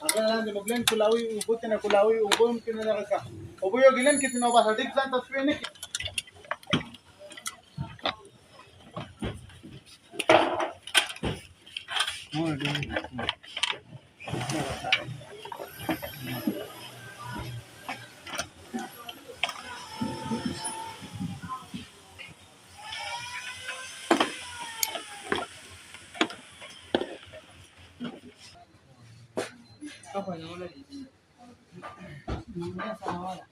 Akan lang di maglen kulawi ubot na kulawi ubom kinala ka. Ubo yo gilen kitin ba sa dik san tasfene. Apa na wala di. Muna sa wala.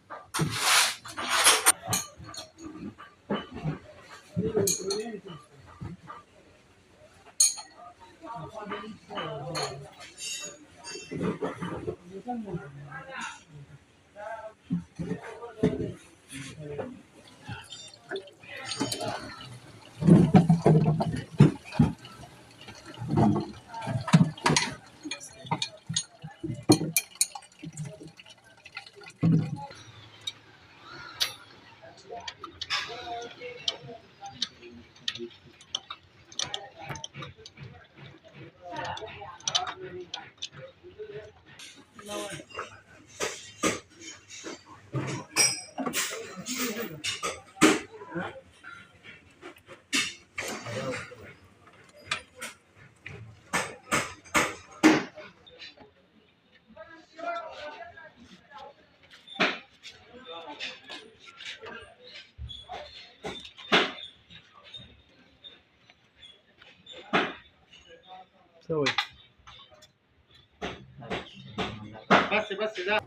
سوي بس ده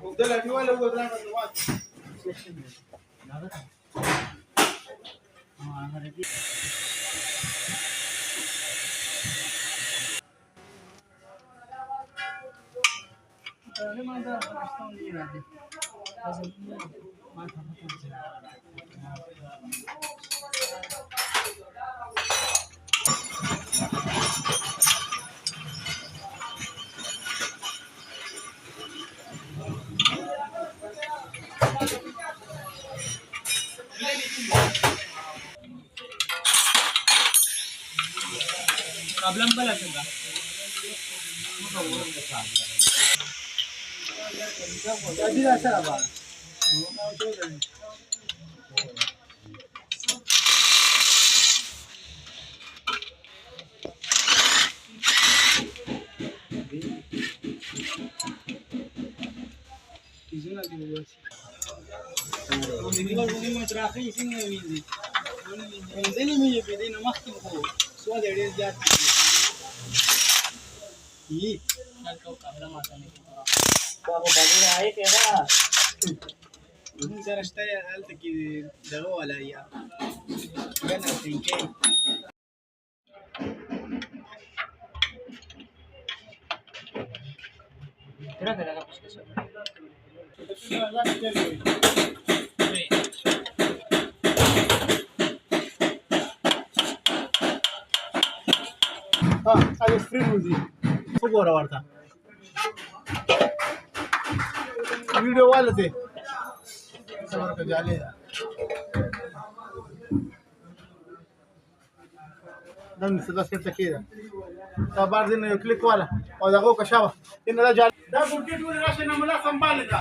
وده في ولا هو ده الوقت problem pala siya. Jadi rasa apa? Izuna dulu sih. Ini kalau mungkin mau terakhir sih nggak bisa. Ini nih beda nama tuh. Soal dari dia. Ih, kau kamera mata nih. Kau bagus aja kira. Ini saya rasa ya hal teki dago ala ya. Kan tinggi. Kira-kira apa sih? Ada free music. Fogo warta. Video wala te. Sabar ka jale. Dan sida sirta kida. Sabar din yo click wala. O dago ka shaba. Inna da jale. Da burkit wala rashin amala sambalida.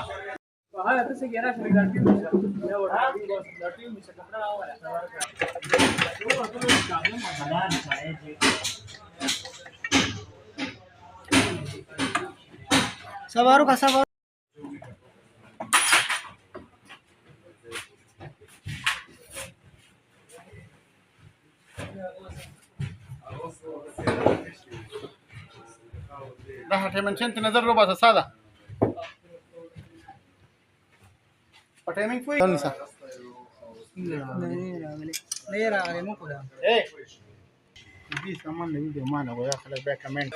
Bahala tase gera shi garti musa. Ya wala garti musa kapra wala. Sabaru ka sabaru. ده هتمنشن تنزل ربع ساده पटेमिंग कोई नहीं सा नहीं रहा है मुझको ए बीस सामान नहीं दे माना वो या खला back comment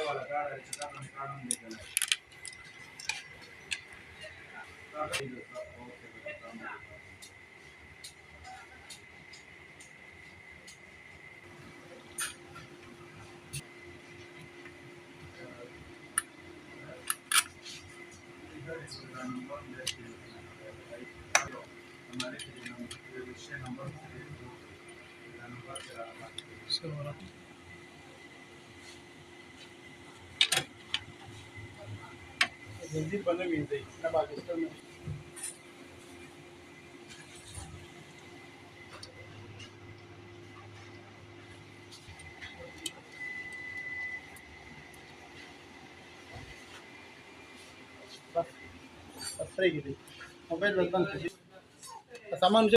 زنجیر باندې وینځي نه پاکستان بس بس پرېږدي موبایل بس بند کړي سامان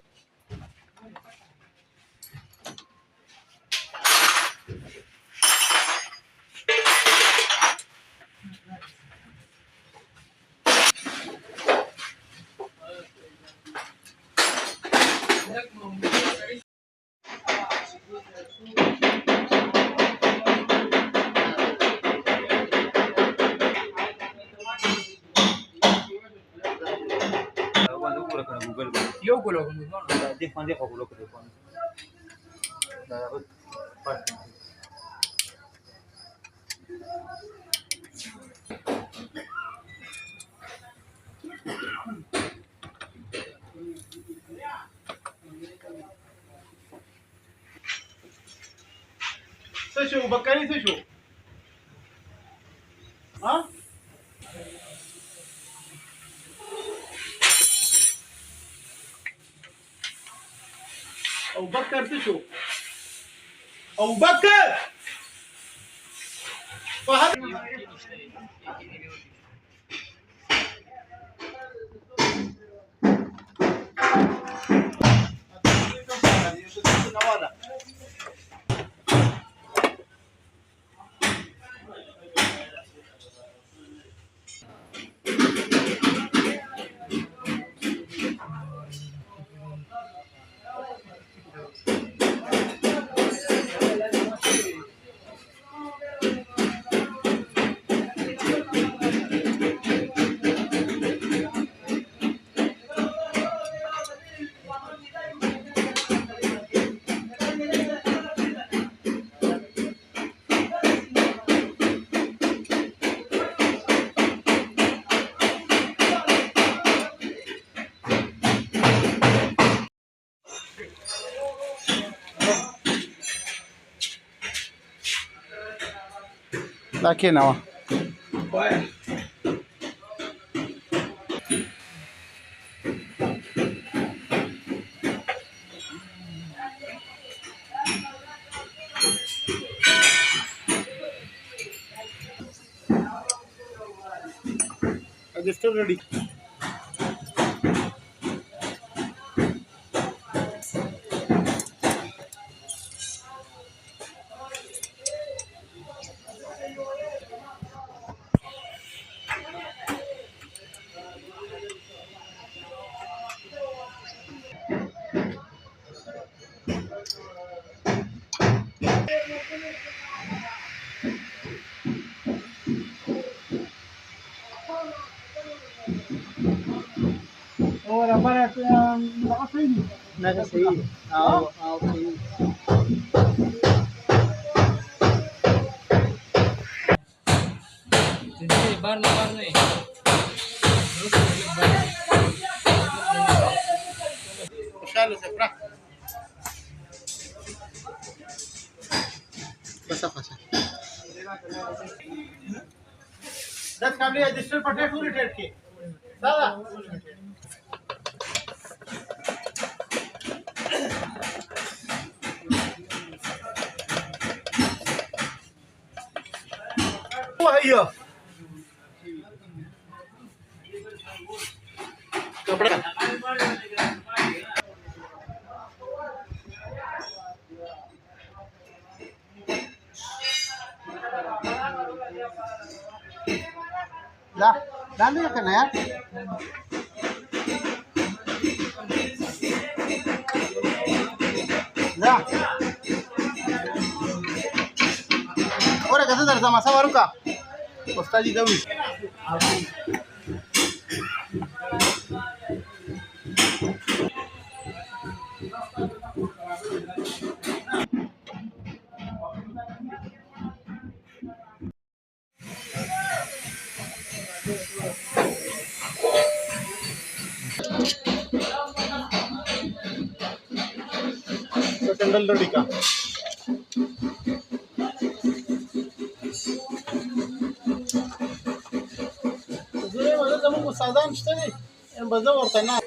Yo coloco mi mano. Déjame coloco de fondo. څه شو بکري څه شو ها او بکر څه شو او بکر فهد دا کېنوه Register ready. هو لما العصري Nada sa'yo. Okay. Hindi, bar na eh. شالو سفرة بس خلاص دس قبل رجسटर पटे पूरी टेट की दादा वो है ये कपड़ा ला डाल दिया करना यार ला और कैसे दर्जा मासा मारू का उस्ताद जी कभी bundle ready ka. Zure wala zaman ko sadan işte ne? En bazı ortana.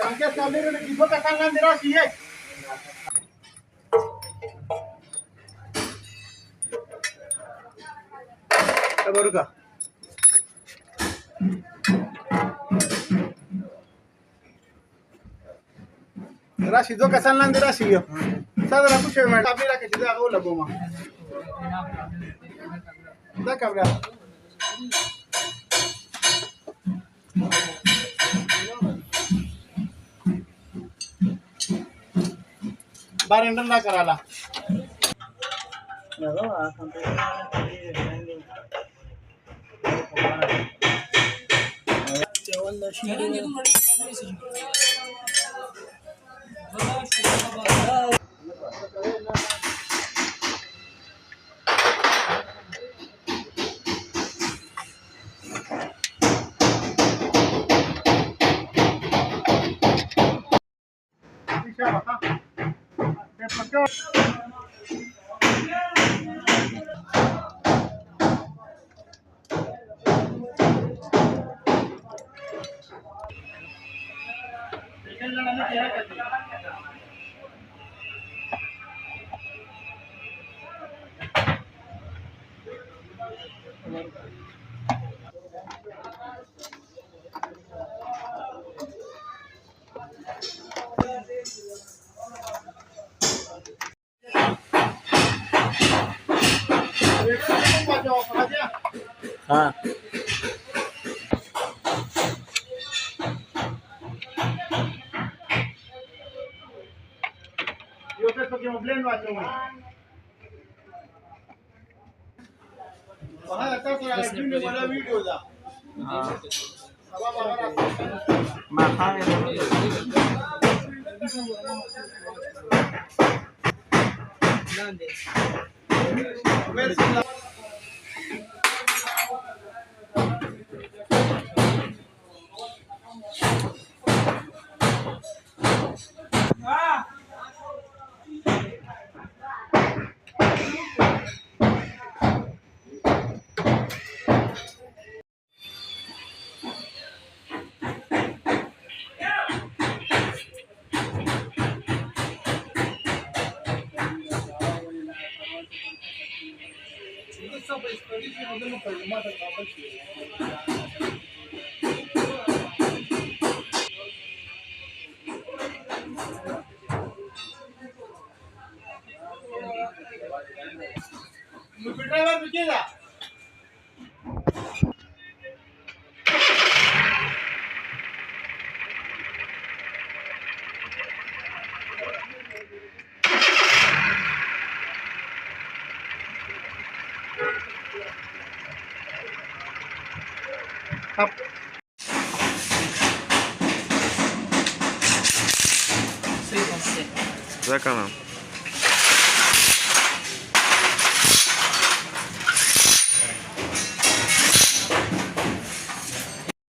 Angkat kamera nak ibu kat tangan dia sih ye. Baru ka. Rashi do ka sanlan dia rashi yo. Sada la kuche ma kamera ke jida ko la boma. Da kamera. Barender ना कराला हाँ yo te toqué un blend bacho güey वहाँ लगता है थोड़ा acting वाला video था हाँ अब अगर माखा है नंदे ड्राइवर रुकिएगा अब Za kanał.